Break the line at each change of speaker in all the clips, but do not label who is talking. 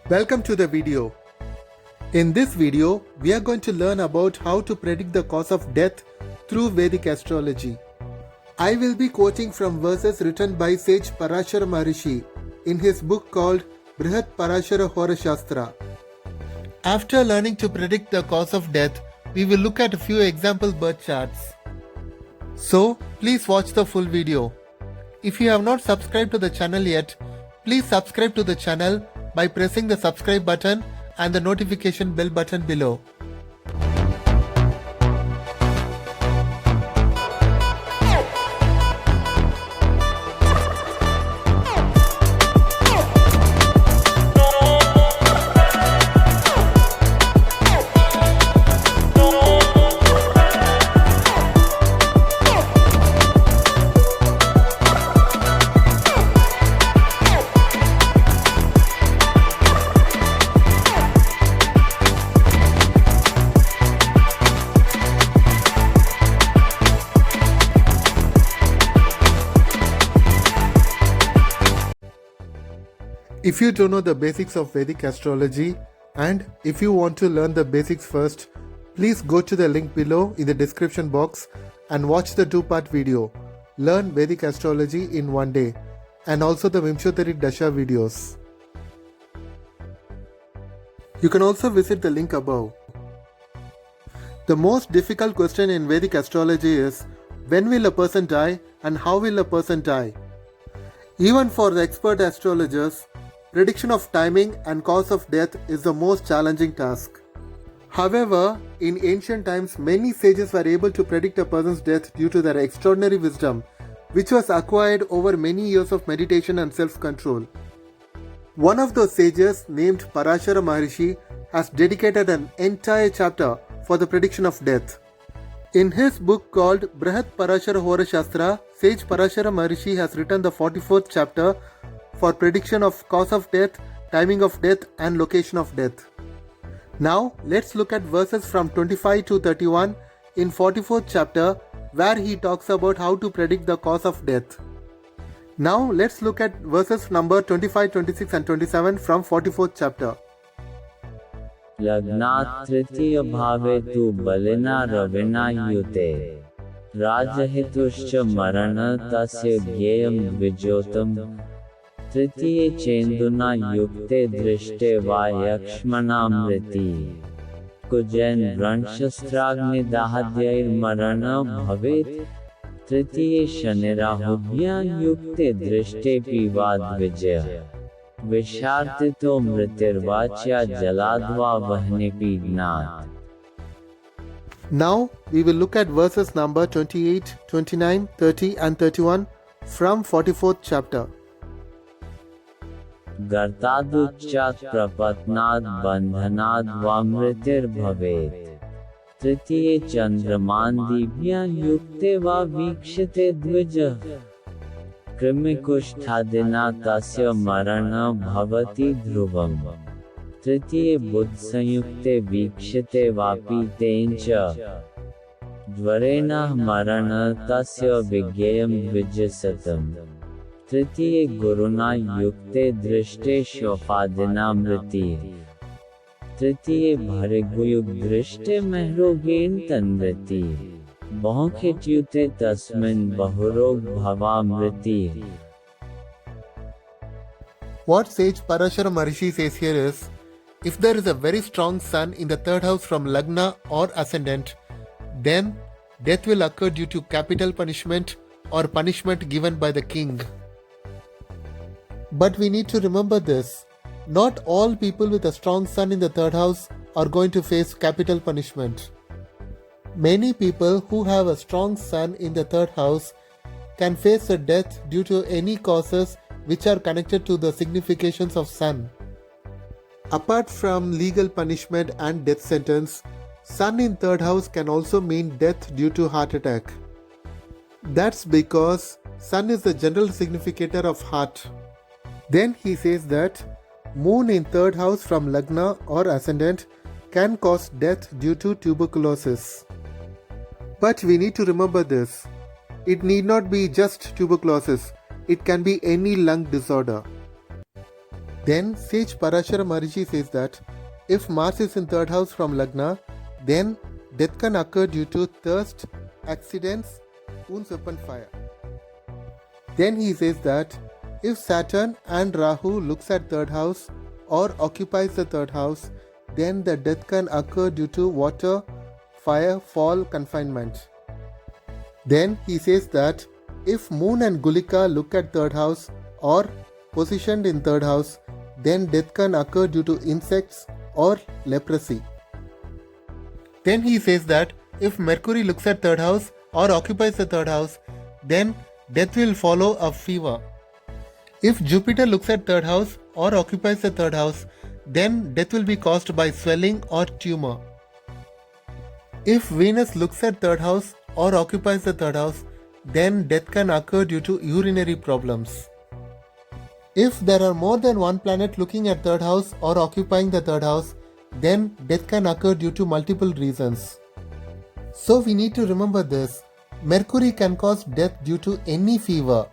Welcome to the video. In this video, we are going to learn about how to predict the cause of death through Vedic astrology. I will be quoting from verses written by sage Parashara Maharishi in his book called Brihat Parashara Horashastra. After learning to predict the cause of death, we will look at a few example birth charts. So, please watch the full video. If you have not subscribed to the channel yet, please subscribe to the channel by pressing the subscribe button and the notification bell button below. If you don't know the basics of Vedic astrology and if you want to learn the basics first, please go to the link below in the description box and watch the two-part video, Learn Vedic Astrology in one day, and also the Vimshottari Dasha videos. You can also visit the link above. The most difficult question in Vedic astrology is, when will a person die and how will a person die? Even for the expert astrologers, prediction of timing and cause of death is the most challenging task. However, in ancient times, many sages were able to predict a person's death due to their extraordinary wisdom, which was acquired over many years of meditation and self-control. One of those sages, named Parashara Maharishi, has dedicated an entire chapter for the prediction of death. In his book called Brihat Parashara Horashastra, sage Parashara Maharishi has written the 44th chapter for prediction of cause of death, timing of death and location of death. Now let's look at verses from 25 to 31 in 44th chapter where he talks about how to predict the cause of death. Now let's look at verses number 25, 26 and 27 from 44th chapter.
लग्नात् तृतीय भावे तु बलिना रविना युते राजहितुश्च मरण तस्य ज्ञेयं द्विजोतम तृतीये चेन्दुना युक्ते दृष्टे वा यक्ष्मणा मृति कुजैन वंशस्त्राग्निदाहद्यैर्मरण भवेत् तृतीये शनिराहुभ्यां युक्ते दृष्टेऽपि वा द्विजः विषार्तितो मृतिर्वाच्या जलाद्वा वह्निपि ज्ञात्.
Now we will look at verses number 28, 29, 30 and 31 from 44th chapter.
गर्तादुच्चात् प्रपत्नाद् बन्धनाद् वा मृतिर्भवेत् तृतीये चन्द्रमान्दीभ्यां युक्ते वा वीक्षते द्विजः कृमिकुष्ठादिना तस्य मरणं भवति ध्रुवम् तृतीये बुधसंयुक्ते वीक्षते वापि तेन च ज्वरेण मरणं तस्य विज्ञेयं द्विजशतम् तृतीये गुरुना युक्ते दृष्टे शोफादिना मृतिः तृतीये भृगुयुग दृष्टे महरोगेण तन्मृतिः बहुखिट्युते तस्मिन् बहुरोग भवा मृतिः.
What sage Parashara Maharishi says here is, if there is a very strong sun in the third house from lagna or ascendant, then death will occur due to capital punishment or punishment given by the king. But we need to remember this, not all people with a strong sun in the third house are going to face capital punishment. Many people who have a strong sun in the third house can face a death due to any causes which are connected to the significations of sun. Apart from legal punishment and death sentence, sun in third house can also mean death due to heart attack. That's because sun is the general significator of heart. Then he says that moon in third house from lagna or ascendant can cause death due to tuberculosis. But we need to remember this. It need not be just tuberculosis. It can be any lung disorder. Then sage Parashara Maharishi says that if Mars is in third house from Lagna, then death can occur due to thirst, accidents, wounds upon fire. Then he says that if Saturn and Rahu looks at third house or occupies the third house, then the death can occur due to water, fire, fall, confinement. Then he says that if Moon and Gulika look at third house or positioned in third house, then death can occur due to insects or leprosy. Then he says that if Mercury looks at third house or occupies the third house, then death will follow a fever. If Jupiter looks at third house or occupies the third house, then death will be caused by swelling or tumor. If Venus looks at third house or occupies the third house, then death can occur due to urinary problems. If there are more than one planet looking at third house or occupying the third house, then death can occur due to multiple reasons. So we need to remember this. Mercury can cause death due to any fever,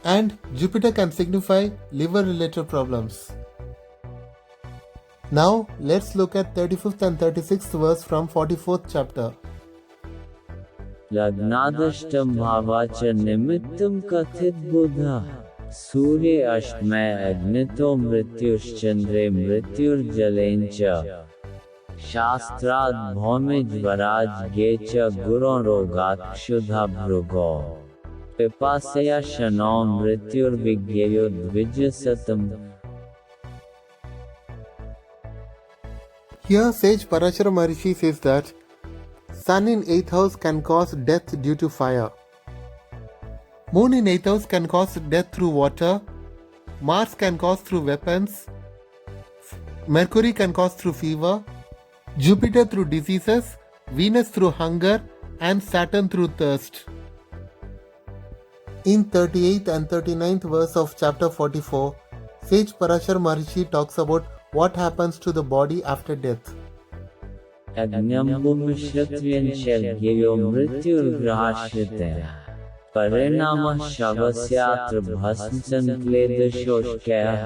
and Jupiter can signify liver-related problems. Now let's look at 35th and 36th verse from 44th chapter.
लग्नादष्टम भावाच निमित्तम कथित बुधा सूर्य अष्टमय अग्नितो मृत्युश्चंद्रे मृत्युर्जलेंच शास्त्राद् भौमिज्वराज गे च गुरो रोगात् क्षुधा भृगो पिपासया Shanno मृत्युर्विज्ञेयो द्विजसतम.
Here sage Parashara Maharishi says that Sun in 8th house can cause death due to fire. Moon in 8th house can cause death through water. Mars can cause through weapons. Mercury can cause through fever. Jupiter through diseases. Venus through hunger. And Saturn through thirst. In 38th and 39th verse of chapter 44, sage Parashara Maharishi talks about what happens to the body after death.
अग्न्यम्बुमिश्रत्र्यञ्चर्ग्ययो मृत्युर्ग्रहाश्रितः परिणामः शवस्यात्र भस्मसंक्लेदशोष्कयः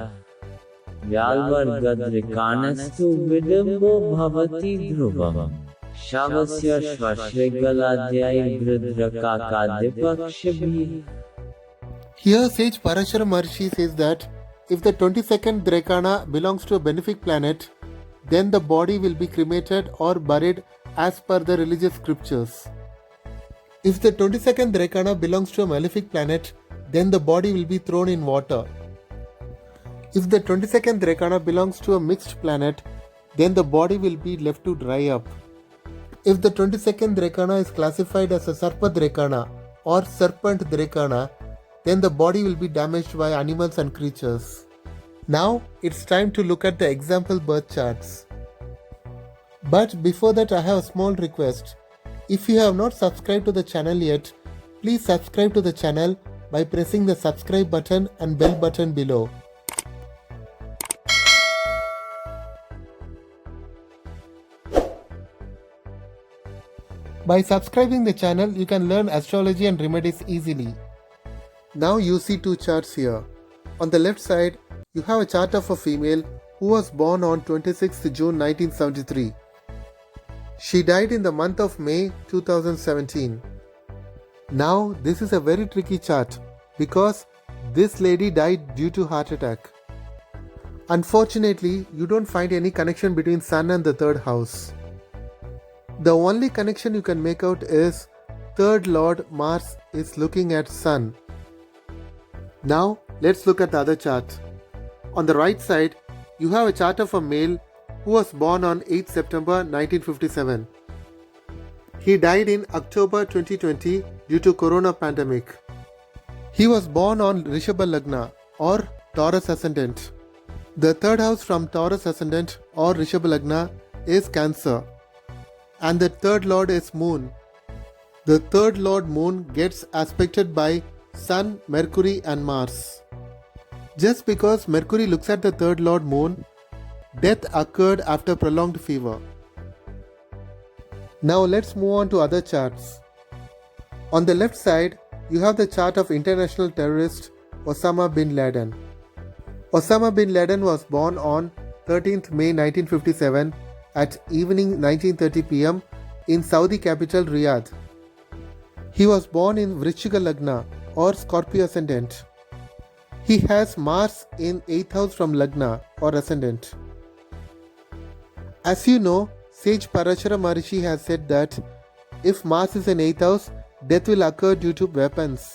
व्याल्वर्गद्रिकाणस्तु विडम्बो भवति ध्रुवम् शवस्य श्वश्रिगलाद्यैर्गृध्रकाकादिपक्षिभिः.
Here sage Parashara Maharishi says that if the 22nd Drekana belongs to a benefic planet, then the body will be cremated or buried as per the religious scriptures. If the 22nd Drekana belongs to a malefic planet, then the body will be thrown in water. If the 22nd Drekana belongs to a mixed planet, then the body will be left to dry up. If the 22nd Drekana is classified as a Sarpa Drekana or Serpent Drekana, then the body will be damaged by animals and creatures. Now it's time to look at the example birth charts. But before that, I have a small request. If you have not subscribed to the channel yet, please subscribe to the channel by pressing the subscribe button and bell button below. By subscribing the channel, you can learn astrology and remedies easily. Now you see two charts here. On the left side, you have a chart of a female who was born on 26th June 1973. She died in the month of May 2017. Now this is a very tricky chart because this lady died due to heart attack. Unfortunately, you don't find any connection between Sun and the third house. The only connection you can make out is third Lord Mars is looking at Sun. Now let's look at the other chart. On the right side, you have a chart of a male who was born on 8 September 1957. He died in October 2020 due to corona pandemic. He was born on Rishabha Lagna or Taurus ascendant. The third house from Taurus ascendant or Rishabha Lagna is Cancer, and the third lord is Moon. The third lord Moon gets aspected by Sun, Mercury and Mars. Just because Mercury looks at the third lord Moon, death occurred after prolonged fever. Now let's move on to other charts. On the left side, you have the chart of international terrorist Osama bin Laden. Osama bin Laden was born on 13th May 1957 at evening 19:30 pm in Saudi capital Riyadh. He was born in Vrichika Lagna or Scorpio ascendant. He has Mars in 8th house from Lagna or ascendant. As you know, sage Parashara Maharishi has said that if Mars is in 8th house, death will occur due to weapons.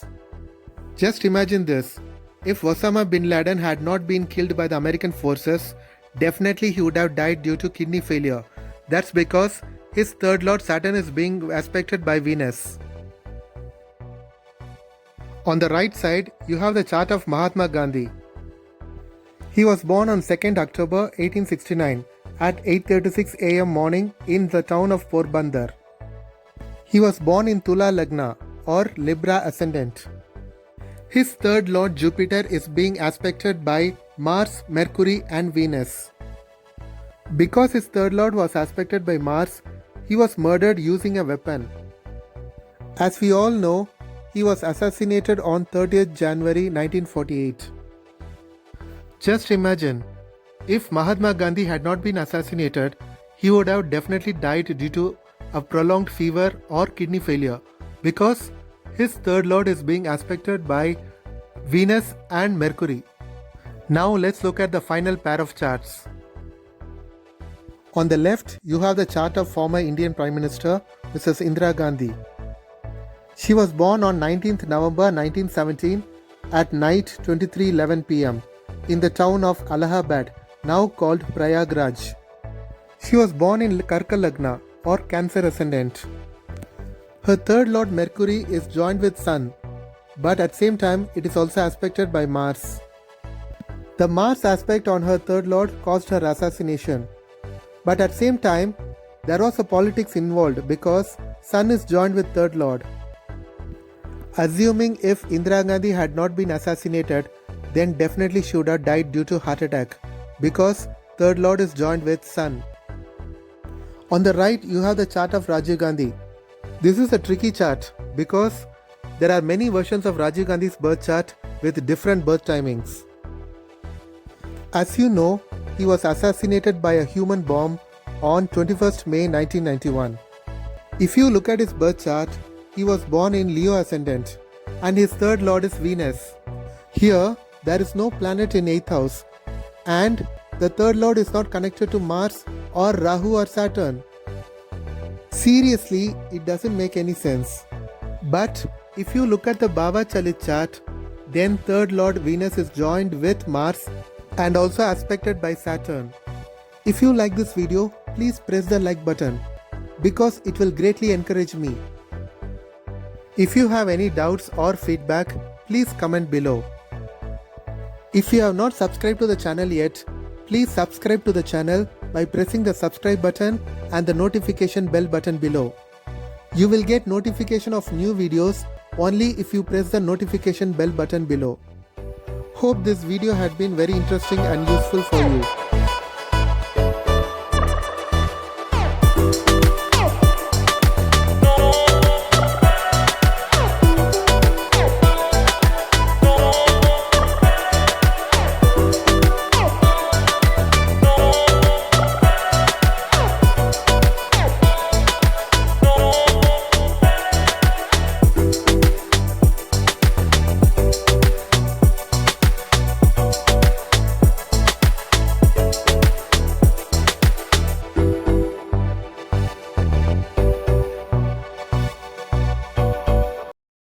Just imagine this. If Osama bin Laden had not been killed by the American forces, definitely he would have died due to kidney failure. That's because his third lord Saturn is being aspected by Venus. On the right side, you have the chart of Mahatma Gandhi. He was born on 2nd October 1869 at 8:36 am morning in the town of Porbandar. He was born in Tula Lagna or Libra ascendant. His third lord Jupiter is being aspected by Mars, Mercury and Venus. Because his third lord was aspected by Mars, he was murdered using a weapon. As we all know, he was assassinated on 30th January 1948. Just imagine, if Mahatma Gandhi had not been assassinated, he would have definitely died due to a prolonged fever or kidney failure because his third lord is being aspected by Venus and Mercury. Now let's look at the final pair of charts. On the left, you have the chart of former Indian Prime Minister Mrs. Indira Gandhi. She was born on 19th November 1917 at night 23:11 pm in the town of Allahabad, now called Prayagraj. She was born in Karka Lagna or Cancer ascendant. Her third lord Mercury is joined with Sun, but at same time it is also aspected by Mars. The Mars aspect on her third lord caused her assassination, but at same time there was a politics involved because Sun is joined with third lord. Assuming if Indira Gandhi had not been assassinated, then definitely she would have died due to heart attack because third lord is joined with Sun. On the right, you have the chart of Rajiv Gandhi. This is a tricky chart because there are many versions of Rajiv Gandhi's birth chart with different birth timings. As you know, he was assassinated by a human bomb on 21st May 1991. If you look at his birth chart, he was born in Leo ascendant and his third lord is Venus. Here, there is no planet in 8th house and the third lord is not connected to Mars or Rahu or Saturn. Seriously, it doesn't make any sense. But if you look at the Bhava Chalit chart, then third lord Venus is joined with Mars and also aspected by Saturn. If you like this video, please press the like button because it will greatly encourage me. If you have any doubts or feedback, please comment below. If you have not subscribed to the channel yet, please subscribe to the channel by pressing the subscribe button and the notification bell button below. You will get notification of new videos only if you press the notification bell button below. Hope this video had been very interesting and useful for you.